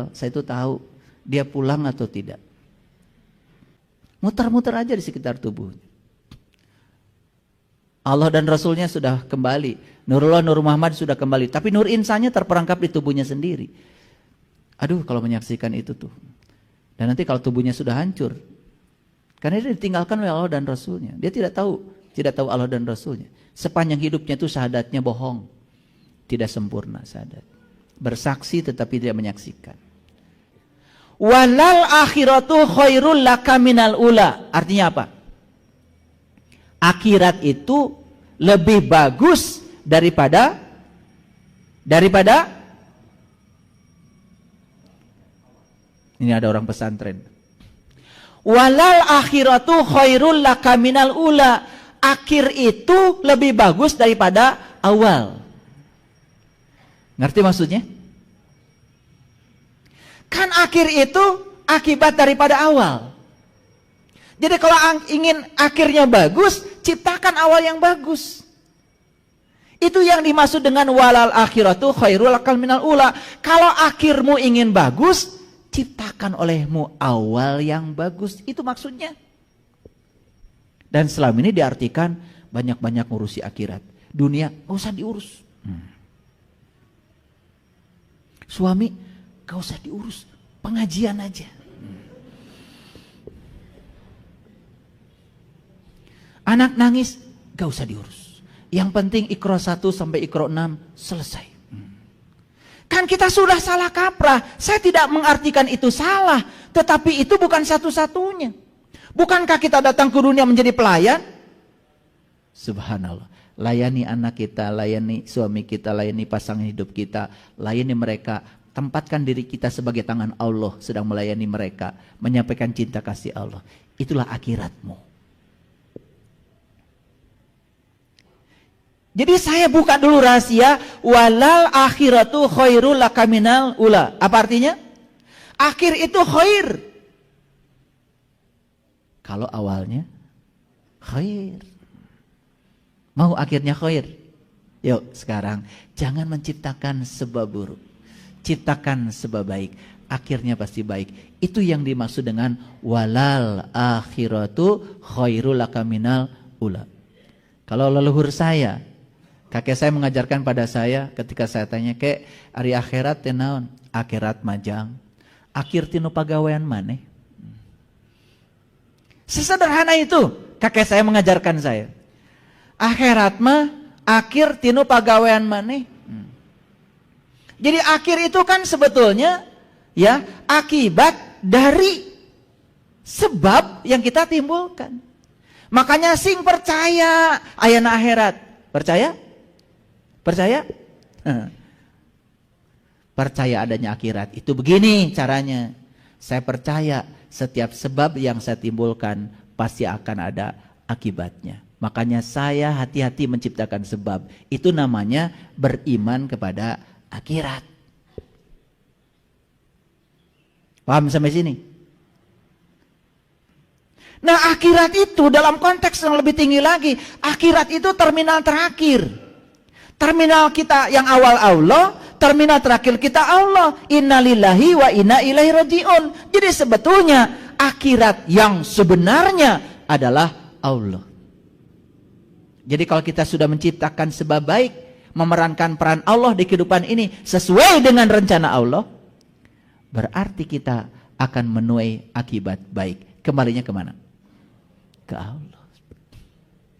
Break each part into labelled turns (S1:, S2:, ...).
S1: meninggal, saya itu tahu dia pulang atau tidak. Muter-muter aja di sekitar tubuh. Allah dan Rasulnya sudah kembali, Nurullah, Nur Muhammad sudah kembali, tapi nur insannya terperangkap di tubuhnya sendiri. Aduh, kalau menyaksikan itu tuh. Dan nanti kalau tubuhnya sudah hancur, karena dia ditinggalkan oleh Allah dan Rasulnya, dia tidak tahu Allah dan Rasulnya. Sepanjang hidupnya itu syahadatnya bohong, tidak sempurna syahadat. Bersaksi tetapi tidak menyaksikan. Walal akhiratu khairul laka minal ula. Artinya apa? Akhirat itu lebih bagus daripada ini ada orang pesantren. Walal akhiratu khairul laka minal ula. Akhir itu lebih bagus daripada awal. Ngerti maksudnya? Kan akhir itu akibat daripada awal. Jadi kalau ingin akhirnya bagus, ciptakan awal yang bagus. Itu yang dimaksud dengan walal akhiratu khairul laka minal ula. Kalau akhirmu ingin bagus, ciptakan olehmu awal yang bagus. Itu maksudnya. Dan selama ini diartikan banyak-banyak ngurusi akhirat. Dunia gak usah diurus. Suami gak usah diurus, pengajian aja. Anak nangis gak usah diurus. Yang penting Iqra 1 sampai Iqra 6 selesai. Kan kita sudah salah kaprah. Saya tidak mengartikan itu salah, tetapi itu bukan satu-satunya. Bukankah kita datang ke dunia menjadi pelayan? Subhanallah. Layani anak kita, layani suami kita, layani pasangan hidup kita, layani mereka. Tempatkan diri kita sebagai tangan Allah sedang melayani mereka, menyampaikan cinta kasih Allah. Itulah akhiratmu. Jadi saya buka dulu rahasia, walal akhiratu khairul laka minal ula. Apa artinya? Akhir itu khair. Kalau awalnya khair. Mau akhirnya khair? Yuk sekarang jangan menciptakan sebab buruk. Ciptakan sebab baik. Akhirnya pasti baik. Itu yang dimaksud dengan walal akhiratu khairul laka minal ula. Kalau leluhur saya, kakek saya mengajarkan pada saya ketika saya tanya, "Kek, ari akhirat teh naon?" Akhirat majang. Akhir tinu pagawean maneh. Sesederhana itu kakek saya mengajarkan saya. Akhirat mah akhir tinu pagawean maneh. Jadi akhir itu kan sebetulnya ya akibat dari sebab yang kita timbulkan. Makanya sing percaya ayana akhirat. Percaya? Percaya? Percaya adanya akhirat. Itu begini caranya. Saya percaya setiap sebab yang saya timbulkan pasti akan ada akibatnya. Makanya saya hati-hati menciptakan sebab. Itu namanya beriman kepada akhirat. Paham sampai sini? Nah, akhirat itu dalam konteks yang lebih tinggi lagi, akhirat itu terminal terakhir. Terminal kita yang awal Allah, terminal terakhir kita Allah. Innalillahi wa inna ilaihi rajiun. Jadi sebetulnya akhirat yang sebenarnya adalah Allah. Jadi kalau kita sudah menciptakan sebab baik, memerankan peran Allah di kehidupan ini sesuai dengan rencana Allah, berarti kita akan menuai akibat baik. Kembalinya kemana? Ke Allah.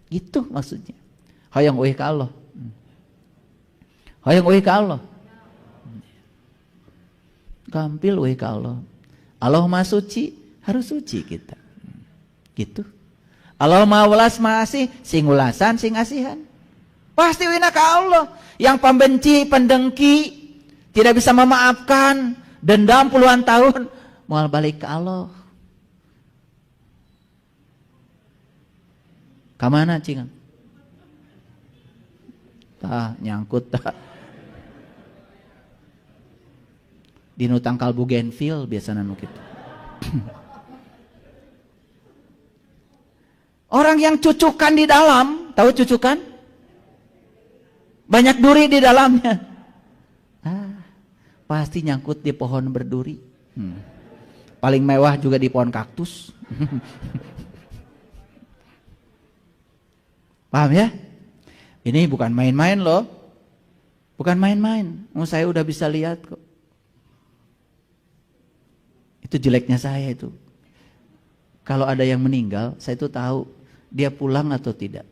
S1: Itu maksudnya. Hoyong uih ke Allah. Hoyong uih ke Allah. Gampil uih ke Allah. Allah Maha Suci, harus suci kita. Gitu. Allah Maha Welas Maha Asih, sing ulasan sing asihan. Pasti wina ke Allah. Yang pembenci, pendengki, tidak bisa memaafkan, dendam puluhan tahun, mau balik ke Allah. Kamana cingan? Tah nyangkut tah. Dinu tangkal bugenvil biasana nu kitu. Orang yang cucukan di dalam, tahu cucukan? Banyak duri di dalamnya. pasti nyangkut di pohon berduri. Paling mewah juga di pohon kaktus. Paham ya? Ini bukan main-main loh. Bukan main-main. Saya udah bisa lihat kok. Itu jeleknya saya itu. Kalau ada yang meninggal, saya itu tahu dia pulang atau tidak.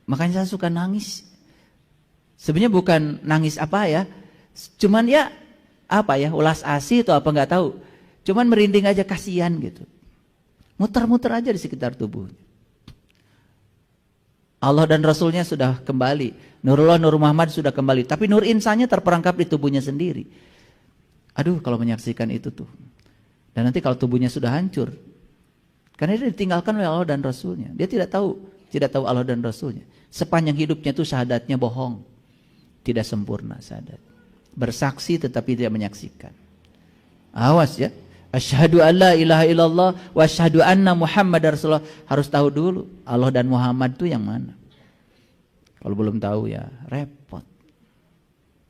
S1: Makanya saya suka nangis. Sebenarnya bukan nangis apa ya. Cuman ya apa ya, ulas asih atau apa nggak tahu. Cuman merinding aja, kasihan gitu. Muter-muter aja di sekitar tubuhnya. Allah dan Rasulnya sudah kembali. Nurullah, Nur Muhammad sudah kembali. Tapi nur insannya terperangkap di tubuhnya sendiri. Aduh, kalau menyaksikan itu tuh. Dan nanti kalau tubuhnya sudah hancur. Karena dia ditinggalkan oleh Allah dan Rasulnya. Dia tidak tahu Allah dan Rasulnya. Sepanjang hidupnya itu syahadatnya bohong. Tidak sempurna syahadat. Bersaksi tetapi tidak menyaksikan. Awas ya. Asyhadu an la ilaha illallah wa asyhadu anna Muhammadar Rasulullah. Harus tahu dulu Allah dan Muhammad itu yang mana. Kalau belum tahu ya repot.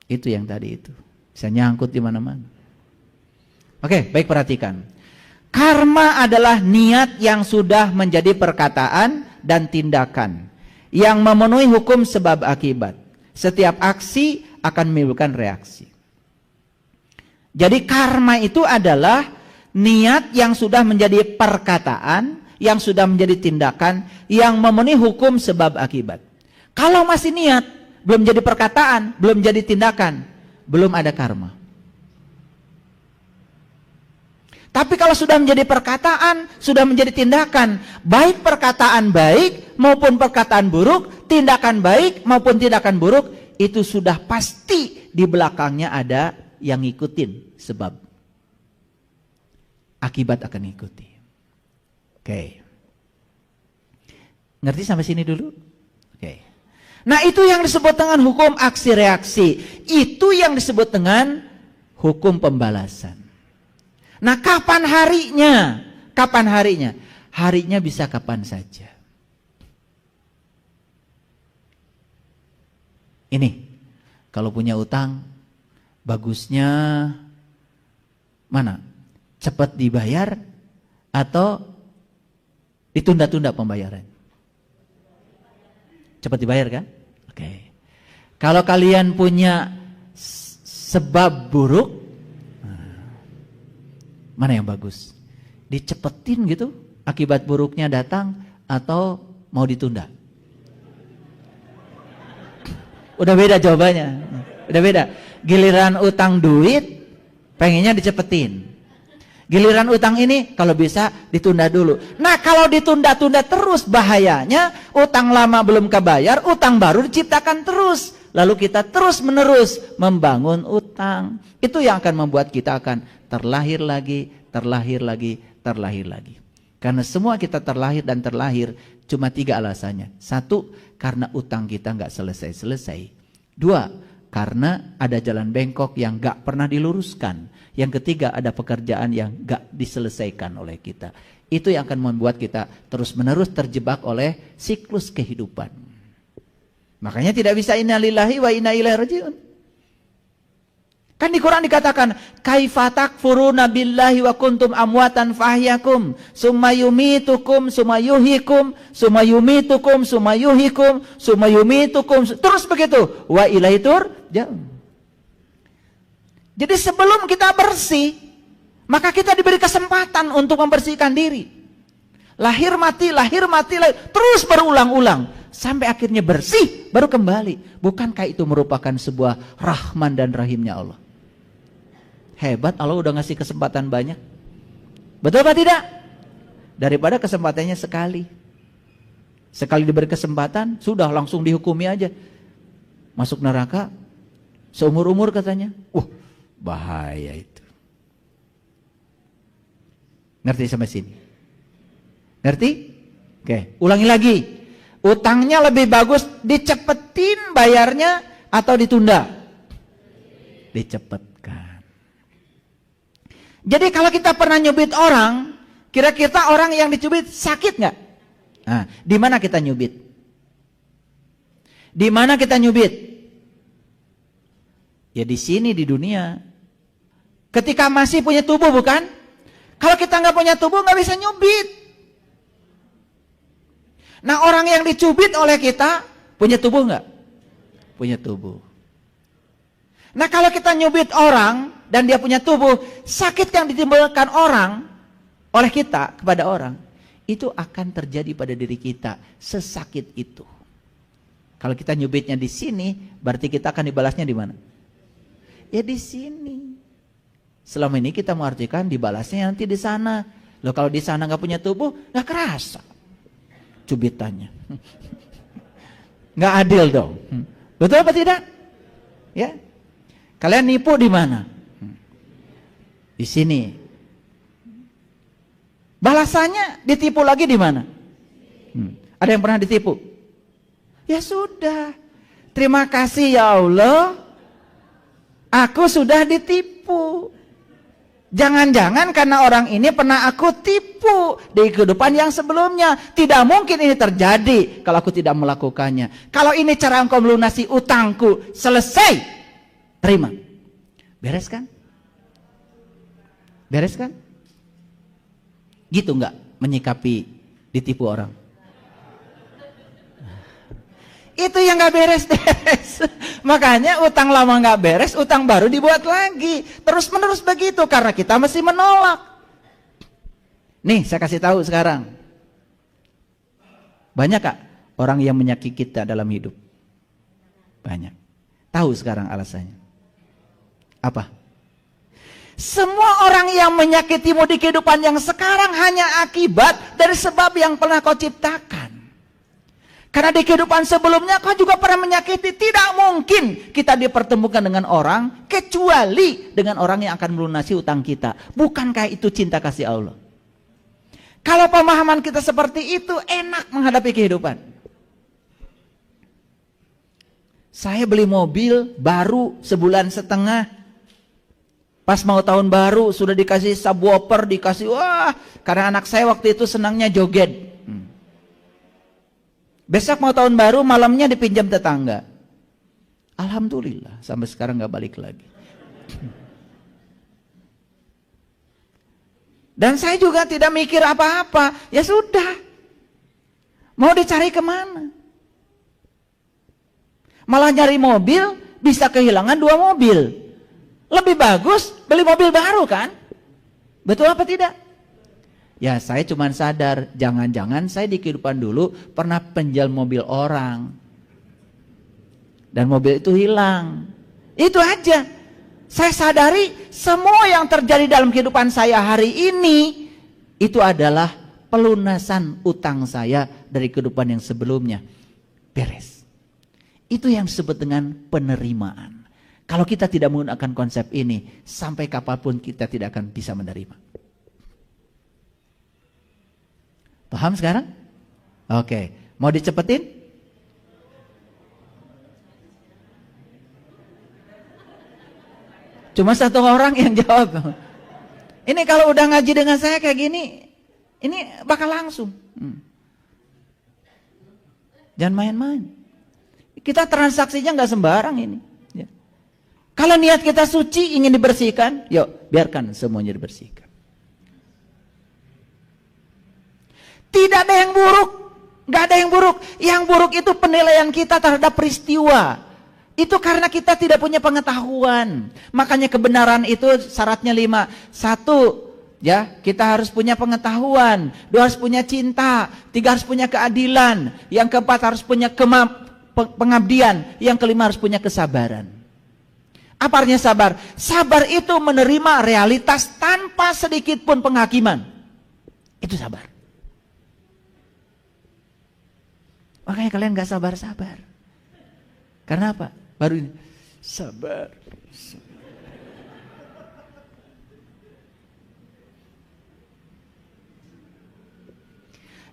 S1: Itu yang tadi itu. Bisa nyangkut di mana-mana. Oke, baik, perhatikan. Karma adalah niat yang sudah menjadi perkataan dan tindakan yang memenuhi hukum sebab akibat. Setiap aksi akan menimbulkan reaksi. Jadi karma itu adalah niat yang sudah menjadi perkataan, yang sudah menjadi tindakan, yang memenuhi hukum sebab akibat. Kalau masih niat, belum jadi perkataan, belum jadi tindakan, belum ada karma. Tapi kalau sudah menjadi perkataan, sudah menjadi tindakan, baik perkataan baik maupun perkataan buruk, tindakan baik maupun tindakan buruk, itu sudah pasti di belakangnya ada yang ngikutin sebab. Akibat akan ikuti. Oke. Ngerti sampai sini dulu? Oke. Nah, itu yang disebut dengan hukum aksi reaksi. Itu yang disebut dengan hukum pembalasan. Nah, kapan harinya? Kapan harinya? Harinya bisa kapan saja. Ini, kalau punya utang, bagusnya mana? Cepat dibayar atau ditunda-tunda pembayaran? Cepat dibayar kan? Oke. Kalau kalian punya sebab buruk, mana yang bagus? Dicepetin gitu, akibat buruknya datang, atau mau ditunda? Udah beda jawabannya. Udah beda. Giliran utang duit, pengennya dicepetin. Giliran utang ini kalau bisa ditunda dulu. Nah, kalau ditunda-tunda terus bahayanya utang lama belum kebayar, utang baru diciptakan terus. Lalu kita terus menerus membangun utang. Itu yang akan membuat kita akan terlahir lagi, terlahir lagi, terlahir lagi. Karena semua kita terlahir dan terlahir cuma 3 alasannya. 1, karena utang kita nggak selesai-selesai. 2, karena ada jalan bengkok yang nggak pernah diluruskan. Yang ketiga, ada pekerjaan yang gak diselesaikan oleh kita. Itu yang akan membuat kita terus-menerus terjebak oleh siklus kehidupan. Makanya tidak bisa inna lillahi wa inna ilaihi raji'un. Kan di Quran dikatakan, kaifa takfuruna billahi wa kuntum amwatan fahyakum, summa yumitukum, summa yuhyikum, summa yumitukum, summa yuhyikum, summa yumitukum. Terus begitu. Wa ilaihi turja'un. Jadi sebelum kita bersih, maka kita diberi kesempatan untuk membersihkan diri. Lahir mati, terus berulang-ulang. Sampai akhirnya bersih, baru kembali. Bukankah itu merupakan sebuah rahman dan rahimnya Allah? Hebat, Allah udah ngasih kesempatan banyak. Betul apa tidak? Daripada kesempatannya sekali. Sekali diberi kesempatan, sudah langsung dihukumi aja. Masuk neraka, seumur-umur katanya. Bahaya itu. Ngerti sampai sini? Ngerti? Oke, ulangi lagi. Utangnya lebih bagus dicepetin bayarnya atau ditunda? Dicepetkan. Jadi kalau kita pernah nyubit orang, kira-kira orang yang dicubit sakit nggak? Nah, di mana kita nyubit? Di mana kita nyubit? Ya di sini di dunia. Ketika masih punya tubuh bukan? Kalau kita nggak punya tubuh nggak bisa nyubit. Nah orang yang dicubit oleh kita punya tubuh nggak? Punya tubuh. Nah kalau kita nyubit orang dan dia punya tubuh, sakit yang ditimbulkan orang oleh kita kepada orang itu akan terjadi pada diri kita sesakit itu. Kalau kita nyubitnya di sini, berarti kita akan dibalasnya di mana? Ya di sini. Selama ini kita mengartikan dibalasnya nanti di sana. Loh kalau di sana nggak punya tubuh, nggak kerasa cubitannya. Nggak adil dong. Betul apa tidak? Ya. Kalian nipu di mana? Di sini. Balasannya ditipu lagi di mana? Ada yang pernah ditipu? Ya sudah. Terima kasih ya Allah. Aku sudah ditipu. Jangan-jangan karena orang ini pernah aku tipu di kehidupan yang sebelumnya. Tidak mungkin ini terjadi kalau aku tidak melakukannya. Kalau ini cara engkau melunasi utangku, selesai. Terima. Beres kan? Beres kan? Gitu enggak menyikapi ditipu orang? Itu yang gak beres-beres. Makanya utang lama gak beres, utang baru dibuat lagi. Terus menerus begitu karena kita masih menolak. Nih saya kasih tahu sekarang. Banyak kak orang yang menyakiti kita dalam hidup? Banyak. Tahu sekarang alasannya? Apa? Semua orang yang menyakitimu di kehidupan yang sekarang hanya akibat dari sebab yang pernah kau ciptakan. Karena di kehidupan sebelumnya kau juga pernah menyakiti. Tidak mungkin kita dipertemukan dengan orang kecuali dengan orang yang akan melunasi utang kita. Bukankah itu cinta kasih Allah? Kalau pemahaman kita seperti itu, enak menghadapi kehidupan. Saya beli mobil baru sebulan setengah. Pas mau tahun baru sudah dikasih subwoofer, dikasih wah. Karena anak saya waktu itu senangnya joget. Besok mau tahun baru malamnya dipinjam tetangga. Alhamdulillah sampai sekarang gak balik lagi. Dan saya juga tidak mikir apa-apa. Ya sudah. Mau dicari kemana? Malah nyari mobil bisa kehilangan 2 mobil. Lebih bagus beli mobil baru kan? Betul apa tidak? Ya saya cuma sadar, jangan-jangan saya di kehidupan dulu pernah penjual mobil orang. Dan mobil itu hilang. Itu aja. Saya sadari semua yang terjadi dalam kehidupan saya hari ini, itu adalah pelunasan utang saya dari kehidupan yang sebelumnya. Beres. Itu yang disebut dengan penerimaan. Kalau kita tidak menggunakan konsep ini, sampai kapanpun kita tidak akan bisa menerima. Paham sekarang? Oke, mau dicepetin? Cuma 1 orang yang jawab. Ini kalau udah ngaji dengan saya kayak gini, ini bakal langsung. Jangan main-main. Kita transaksinya nggak sembarang ini. Ya. Kalau niat kita suci ingin dibersihkan, yuk biarkan semuanya dibersihkan. Tidak ada yang buruk, nggak ada yang buruk. Yang buruk itu penilaian kita terhadap peristiwa. Itu karena kita tidak punya pengetahuan. Makanya kebenaran itu syaratnya 5. 1, ya kita harus punya pengetahuan. 2 harus punya cinta. 3 harus punya keadilan. Yang keempat harus punya pengabdian. Yang kelima harus punya kesabaran. Apa artinya sabar? Sabar itu menerima realitas tanpa sedikit pun penghakiman. Itu sabar. Makanya kalian gak sabar-sabar. Karena apa? Baru ini. Sabar.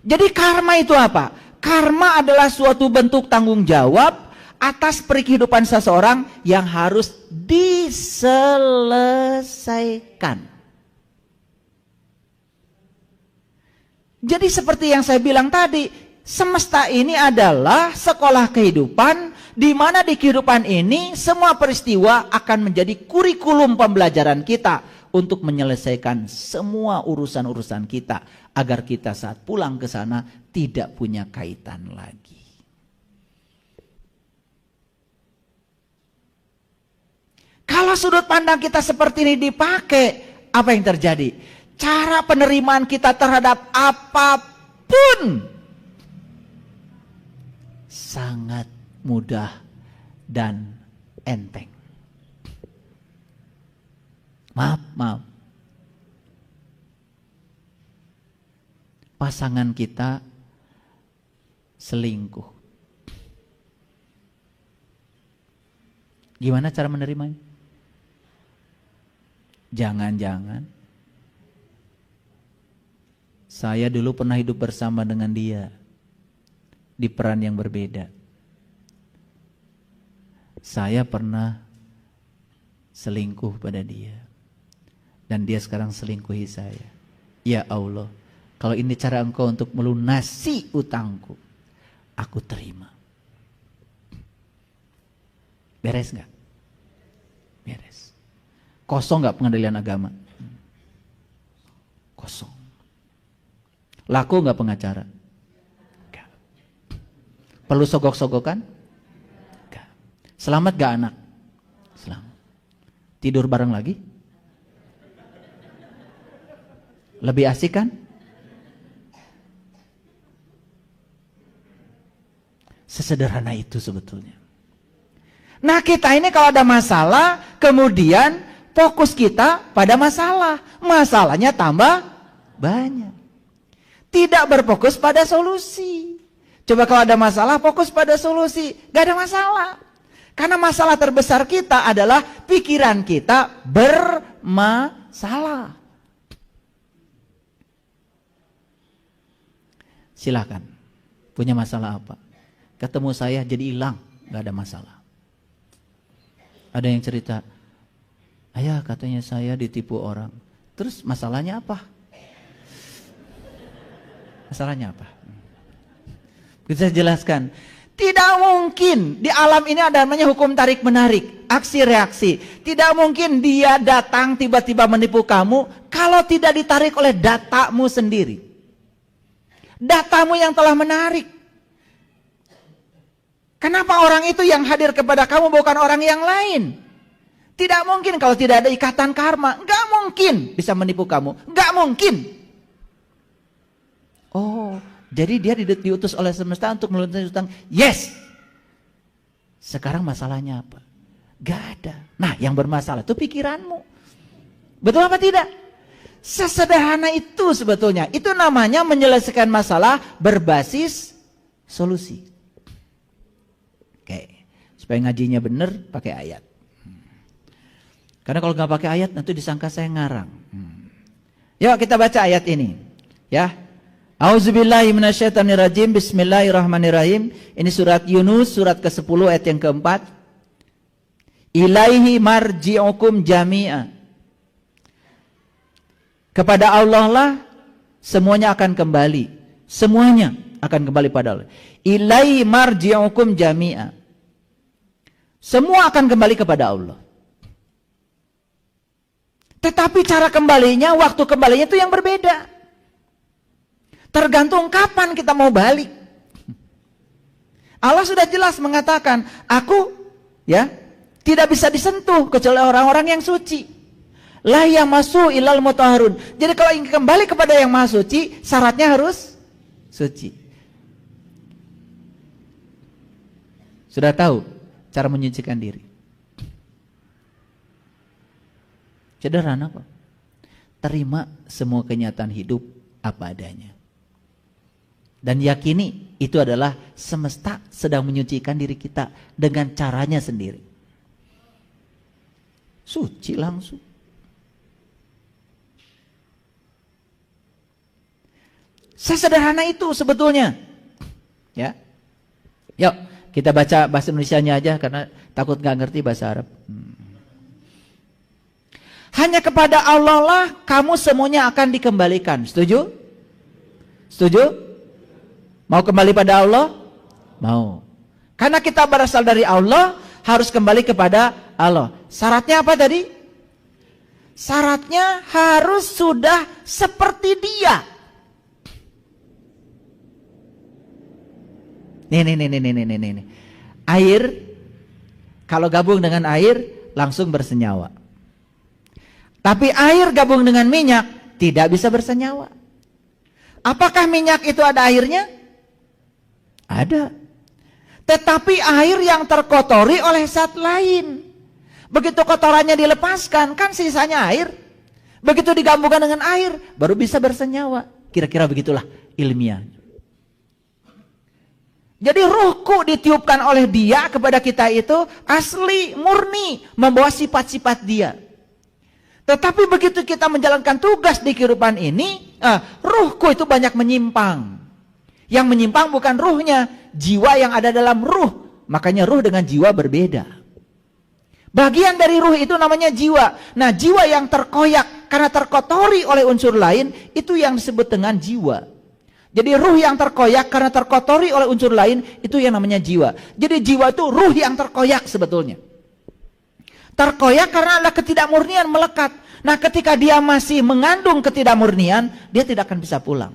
S1: Jadi karma itu apa? Karma adalah suatu bentuk tanggung jawab atas kehidupan seseorang yang harus diselesaikan. Jadi seperti yang saya bilang tadi, semesta ini adalah sekolah kehidupan Di mana di kehidupan ini semua peristiwa akan menjadi kurikulum pembelajaran kita untuk menyelesaikan semua urusan-urusan kita agar kita saat pulang ke sana tidak punya kaitan lagi. Kalau sudut pandang kita seperti ini dipakai, apa yang terjadi? Cara penerimaan kita terhadap apapun sangat mudah dan enteng. Maaf. Pasangan kita selingkuh. Gimana cara menerimanya? Jangan-jangan saya dulu pernah hidup bersama dengan dia di peran yang berbeda. Saya pernah selingkuh pada dia dan dia sekarang selingkuhi saya. Ya Allah, kalau ini cara Engkau untuk melunasi utangku, aku terima. Beres nggak? Beres. Kosong nggak pengadilan agama? Kosong. Laku nggak pengacara? Nggak. Perlu sogok-sogokan? Nggak. Selamat gak anak? Selamat. Tidur bareng lagi? Lebih asik kan? Sesederhana itu sebetulnya. Nah kita ini kalau ada masalah, kemudian fokus kita pada masalah. Masalahnya tambah banyak. Tidak berfokus pada solusi. Coba kalau ada masalah, fokus pada solusi. Gak ada masalah. Karena masalah terbesar kita adalah pikiran kita bermasalah. Silakan. Punya masalah apa? Ketemu saya jadi hilang. Gak ada masalah. Ada yang cerita, ayah katanya saya ditipu orang. Terus masalahnya apa? Masalahnya apa? Bisa jelaskan. Tidak mungkin di alam ini ada namanya hukum tarik menarik, aksi reaksi. Tidak mungkin dia datang tiba-tiba menipu kamu kalau tidak ditarik oleh datamu sendiri. Datamu yang telah menarik. Kenapa orang itu yang hadir kepada kamu bukan orang yang lain? Tidak mungkin kalau tidak ada ikatan karma. Nggak mungkin bisa menipu kamu. Nggak mungkin. Oh, jadi dia diutus oleh semesta untuk melunasi utang. Yes. Sekarang masalahnya apa? Gak ada. Nah, yang bermasalah itu pikiranmu. Betul apa tidak? Sesederhana itu sebetulnya. Itu namanya menyelesaikan masalah berbasis solusi. Oke. Supaya ngajinya benar, pakai ayat. Karena kalau nggak pakai ayat nanti disangka saya ngarang. Yuk kita baca ayat ini. Ya. Auzubillahi minasyaitonirrajim. Bismillahirrahmanirrahim. Ini surat Yunus, surat ke-10 ayat yang keempat. Ilaihi marji'ukum jami'a. Kepada Allah lah semuanya akan kembali. Semuanya akan kembali pada Allah. Ilaihi marji'ukum jami'a. Semua akan kembali kepada Allah. Tetapi cara kembalinya, waktu kembalinya itu yang berbeda. Tergantung kapan kita mau balik. Allah sudah jelas mengatakan, aku ya tidak bisa disentuh kecuali orang-orang yang suci. La yamassu ilal mutahharun. Jadi kalau ingin kembali kepada yang maha suci, syaratnya harus suci. Sudah tahu cara menyucikan diri? Sederhana kok. Terima semua kenyataan hidup apa adanya. Dan yakini itu adalah semesta sedang menyucikan diri kita dengan caranya sendiri. Suci langsung. Sesederhana itu sebetulnya. Ya. Yuk, kita baca bahasa Indonesianya aja karena takut nggak ngerti bahasa Arab. Hanya kepada Allah lah kamu semuanya akan dikembalikan. Setuju? Setuju? Mau kembali pada Allah? Mau. Karena kita berasal dari Allah, harus kembali kepada Allah. Syaratnya apa tadi? Syaratnya harus sudah seperti Dia. Nih. Air, kalau gabung dengan air, langsung bersenyawa. Tapi air gabung dengan minyak, tidak bisa bersenyawa. Apakah minyak itu ada airnya? Ada. Tetapi air yang terkotori oleh zat lain. Begitu kotorannya dilepaskan, kan sisanya air. Begitu digabungkan dengan air, baru bisa bersenyawa. Kira-kira begitulah ilmiah. Jadi ruhku ditiupkan oleh Dia kepada kita itu asli, murni, membawa sifat-sifat Dia. Tetapi begitu kita menjalankan tugas di kehidupan ini, ruhku itu banyak menyimpang. Yang menyimpang bukan ruhnya, jiwa yang ada dalam ruh. Makanya ruh dengan jiwa berbeda. Bagian dari ruh itu namanya jiwa. Nah, jiwa yang terkoyak karena terkotori oleh unsur lain, itu yang disebut dengan jiwa. Jadi ruh yang terkoyak karena terkotori oleh unsur lain, itu yang namanya jiwa. Jadi jiwa itu ruh yang terkoyak sebetulnya. Terkoyak karena ada ketidakmurnian melekat. Nah, ketika dia masih mengandung ketidakmurnian, dia tidak akan bisa pulang.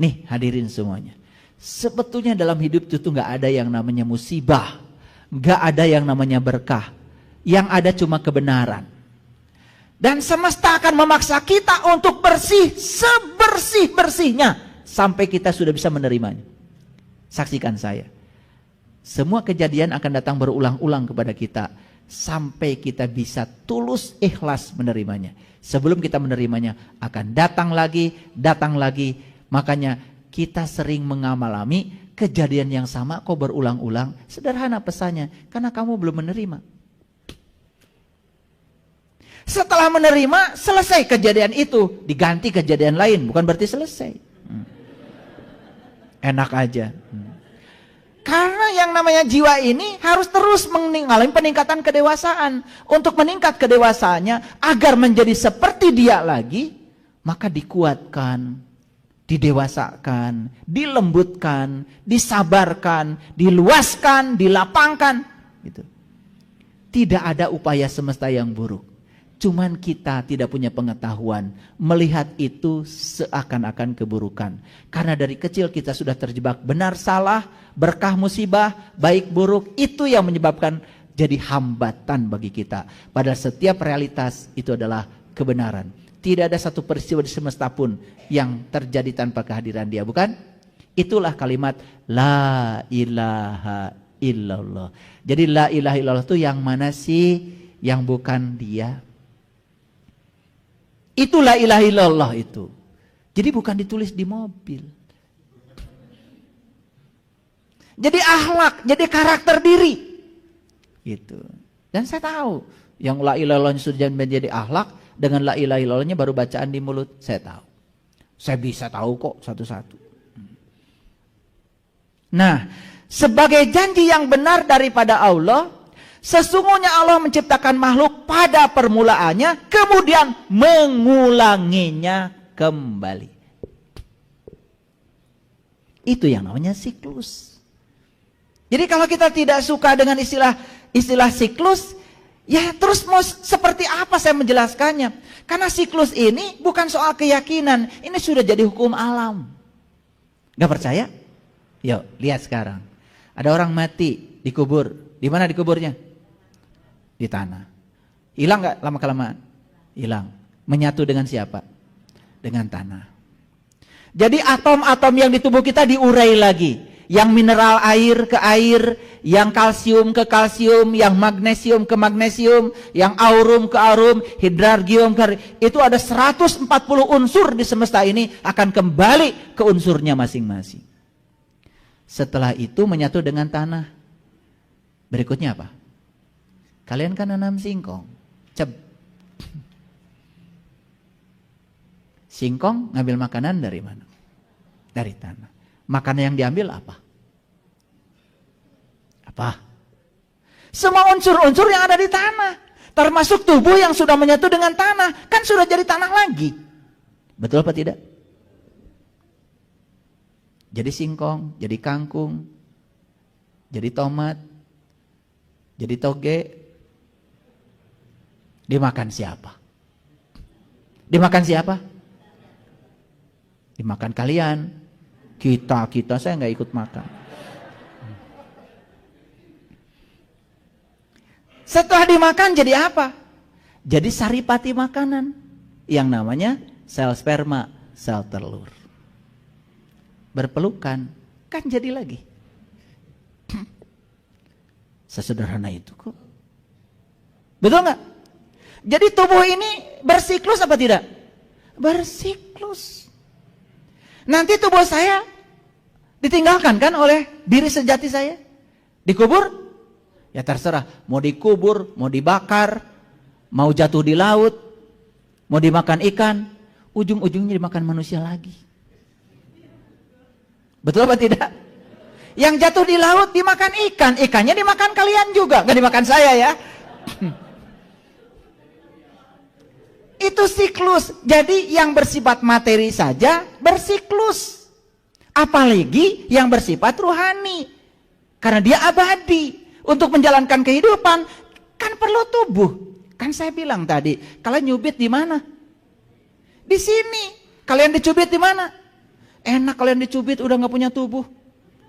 S1: Nih, hadirin semuanya. Sebetulnya dalam hidup itu nggak ada yang namanya musibah. Nggak ada yang namanya berkah. Yang ada cuma kebenaran. Dan semesta akan memaksa kita untuk bersih sebersih-bersihnya. Sampai kita sudah bisa menerimanya. Saksikan saya. Semua kejadian akan datang berulang-ulang kepada kita. Sampai kita bisa tulus ikhlas menerimanya. Sebelum kita menerimanya akan datang lagi. Makanya kita sering mengalami kejadian yang sama kok berulang-ulang. Sederhana pesannya, karena kamu belum menerima. Setelah menerima, selesai kejadian itu, diganti kejadian lain, bukan berarti selesai. Enak aja. Karena yang namanya jiwa ini harus terus mengalami peningkatan kedewasaan. Untuk meningkat kedewasaannya agar menjadi seperti Dia lagi, maka dikuatkan, didewasakan, dilembutkan, disabarkan, diluaskan, dilapangkan. Gitu. Tidak ada upaya semesta yang buruk. Cuman kita tidak punya pengetahuan. Melihat itu seakan-akan keburukan. Karena dari kecil kita sudah terjebak benar salah, berkah musibah, baik buruk. Itu yang menyebabkan jadi hambatan bagi kita. Padahal setiap realitas itu adalah kebenaran. Tidak ada satu peristiwa di semesta pun yang terjadi tanpa kehadiran Dia, bukan? Itulah kalimat La ilaha illallah. Jadi la ilaha illallah itu yang mana sih? Yang bukan Dia. Itu la ilaha illallah itu. Jadi bukan ditulis di mobil. Jadi akhlak, jadi karakter diri. Gitu. Dan saya tahu yang la ilaha illallah sudah menjadi akhlak, dengan la ilaha illallahnya baru bacaan di mulut, saya tahu. Saya bisa tahu kok satu-satu. Nah, sebagai janji yang benar daripada Allah, sesungguhnya Allah menciptakan makhluk pada permulaannya, kemudian mengulanginya kembali. Itu yang namanya siklus. Jadi kalau kita tidak suka dengan istilah siklus, ya terus mau seperti apa saya menjelaskannya? Karena siklus ini bukan soal keyakinan, ini sudah jadi hukum alam. Gak percaya? Yuk lihat sekarang. Ada orang mati dikubur, di mana dikuburnya? Di tanah. Hilang gak lama-kelamaan? Hilang. Menyatu dengan siapa? Dengan tanah. Jadi atom-atom yang di tubuh kita diurai lagi. Yang mineral air ke air, yang kalsium ke kalsium, yang magnesium ke magnesium, yang aurum ke aurum, hidrargium ke... Itu ada 140 unsur di semesta ini akan kembali ke unsurnya masing-masing. Setelah itu menyatu dengan tanah. Berikutnya apa? Kalian kan nanam singkong. Singkong ngambil makanan dari mana? Dari tanah. Makanan yang diambil apa? Apa? Semua unsur-unsur yang ada di tanah. Termasuk tubuh yang sudah menyatu dengan tanah. Kan sudah jadi tanah lagi. Betul apa tidak? Jadi singkong, jadi kangkung. jadi tomat, jadi toge. Dimakan siapa? Dimakan siapa? Dimakan kalian. Kita saya nggak ikut makan. Setelah dimakan jadi apa? Jadi saripati makanan yang namanya sel sperma, sel telur. Berpelukan, kan jadi lagi. Sesederhana itu kok. Betul nggak? Jadi tubuh ini bersiklus apa tidak? Bersiklus. Nanti tubuh saya ditinggalkan kan oleh diri sejati saya? Dikubur? Ya terserah, mau dikubur, mau dibakar, mau jatuh di laut, mau dimakan ikan, ujung-ujungnya dimakan manusia lagi. Betul apa tidak? Yang jatuh di laut dimakan ikan, ikannya dimakan kalian juga, gak dimakan saya ya. Itu siklus. Jadi yang bersifat materi saja bersiklus. Apalagi yang bersifat ruhani. Karena dia abadi. Untuk menjalankan kehidupan kan perlu tubuh. Kan saya bilang tadi, kalian nyubit di mana? Di sini. Kalian dicubit di mana? Enak kalian dicubit udah nggak punya tubuh.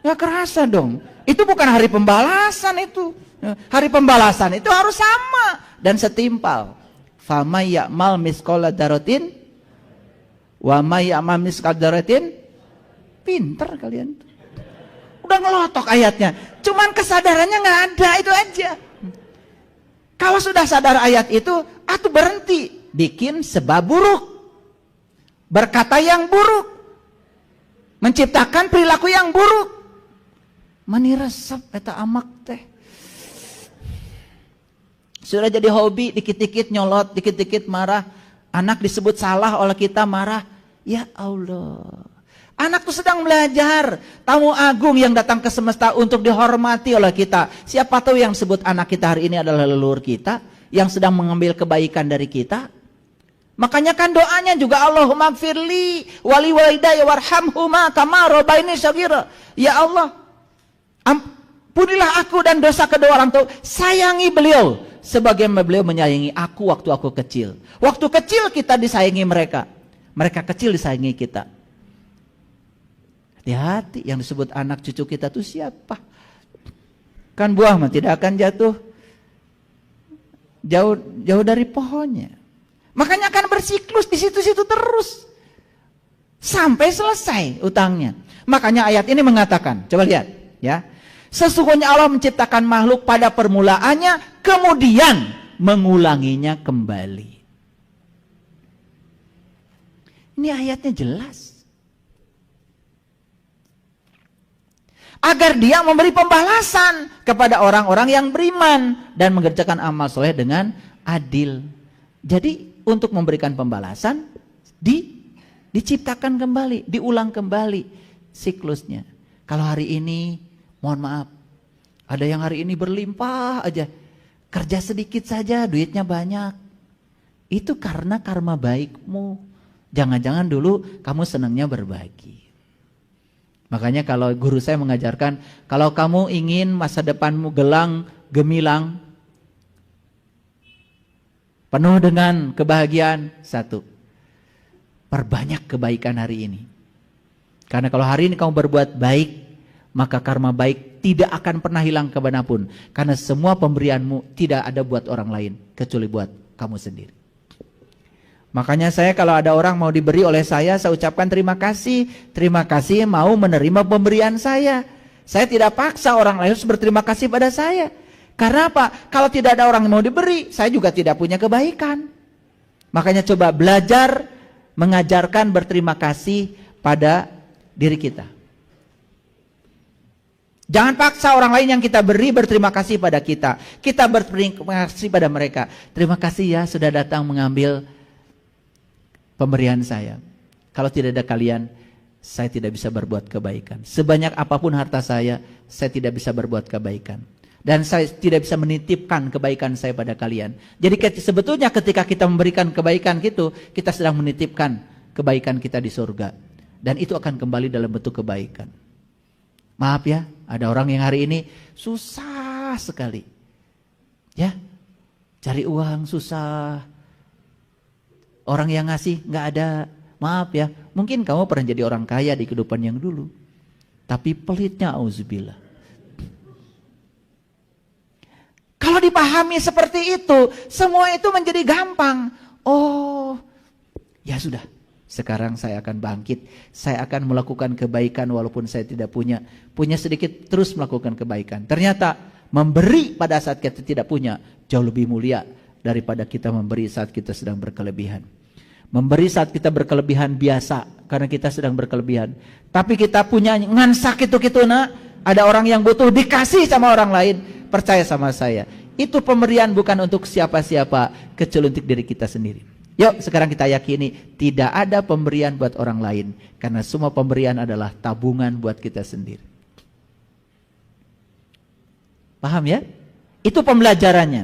S1: Ya kerasa dong. Itu bukan hari pembalasan itu. Hari pembalasan itu harus sama dan setimpal. Fa may ya'mal misqala dzarratin wa may ya'mal misqala dzarratin. Pinter kalian. Udah ngelotok ayatnya. Cuman kesadarannya nggak ada, itu aja. Kalau sudah sadar ayat itu, atuh berhenti. Bikin sebab buruk. Berkata yang buruk. Menciptakan perilaku yang buruk. Mani resep, eta amak teh. Sudah jadi hobi, dikit-dikit nyolot, dikit-dikit marah. Anak disebut salah oleh kita marah. Ya Allah. Anak itu sedang belajar, tamu agung yang datang ke semesta untuk dihormati oleh kita. Siapa tahu yang sebut anak kita hari ini adalah leluhur kita, yang sedang mengambil kebaikan dari kita. Makanya kan doanya juga Allahumma gfirli wali walidayya warhamhuma kama rabbaini shaghira. Ya Allah, ampunilah aku dan dosa kedua orang tua. Sayangi beliau sebagaimana beliau menyayangi aku waktu aku kecil. Waktu kecil kita disayangi mereka, mereka kecil disayangi kita. Hati-hati yang disebut anak cucu kita tuh siapa? Kan buah mah tidak akan jatuh jauh dari pohonnya. Makanya akan bersiklus di situ-situ terus sampai selesai utangnya. Makanya ayat ini mengatakan, coba lihat ya. Sesungguhnya Allah menciptakan makhluk pada permulaannya, kemudian mengulanginya kembali. Ini ayatnya jelas. Agar dia memberi pembalasan kepada orang-orang yang beriman dan mengerjakan amal soleh dengan adil. Jadi untuk memberikan pembalasan diciptakan kembali, diulang kembali siklusnya. Kalau hari ini, mohon maaf, ada yang hari ini berlimpah aja, kerja sedikit saja duitnya banyak. Itu karena karma baikmu. Jangan-jangan dulu kamu senangnya berbagi. Makanya kalau guru saya mengajarkan, kalau kamu ingin masa depanmu gemilang, penuh dengan kebahagiaan, satu, perbanyak kebaikan hari ini. Karena kalau hari ini kamu berbuat baik, maka karma baik tidak akan pernah hilang kemanapun. Karena semua pemberianmu tidak ada buat orang lain, kecuali buat kamu sendiri. Makanya saya kalau ada orang mau diberi oleh saya ucapkan terima kasih. Terima kasih mau menerima pemberian saya. Saya tidak paksa orang lain harus berterima kasih pada saya. Karena apa? Kalau tidak ada orang yang mau diberi, saya juga tidak punya kebaikan. Makanya coba belajar mengajarkan berterima kasih pada diri kita. Jangan paksa orang lain yang kita beri berterima kasih pada kita. Kita berterima kasih pada mereka. Terima kasih ya sudah datang mengambil pemberian saya. Kalau tidak ada kalian, saya tidak bisa berbuat kebaikan. Sebanyak apapun harta saya tidak bisa berbuat kebaikan. Dan saya tidak bisa menitipkan kebaikan saya pada kalian. Jadi sebetulnya ketika kita memberikan kebaikan gitu, kita sedang menitipkan kebaikan kita di surga. Dan itu akan kembali dalam bentuk kebaikan. Maaf ya, ada orang yang hari ini susah sekali. Ya, cari uang susah. Orang yang ngasih nggak ada. Maaf ya, mungkin kamu pernah jadi orang kaya di kehidupan yang dulu. Tapi pelitnya, auzubillah. Kalau dipahami seperti itu, semua itu menjadi gampang. Oh, ya sudah. Sekarang saya akan bangkit. Saya akan melakukan kebaikan walaupun saya tidak punya. Punya sedikit, terus melakukan kebaikan. Ternyata memberi pada saat kita tidak punya jauh lebih mulia daripada kita memberi saat kita sedang berkelebihan. Memberi saat kita berkelebihan biasa karena kita sedang berkelebihan. Tapi kita punya ngan sakit itu nak. Ada orang yang butuh dikasih sama orang lain. Percaya sama saya. Itu pemberian bukan untuk siapa-siapa, kecuali untuk diri kita sendiri. Yuk sekarang kita yakini tidak ada pemberian buat orang lain. Karena semua pemberian adalah tabungan buat kita sendiri. Paham ya? Itu pembelajarannya.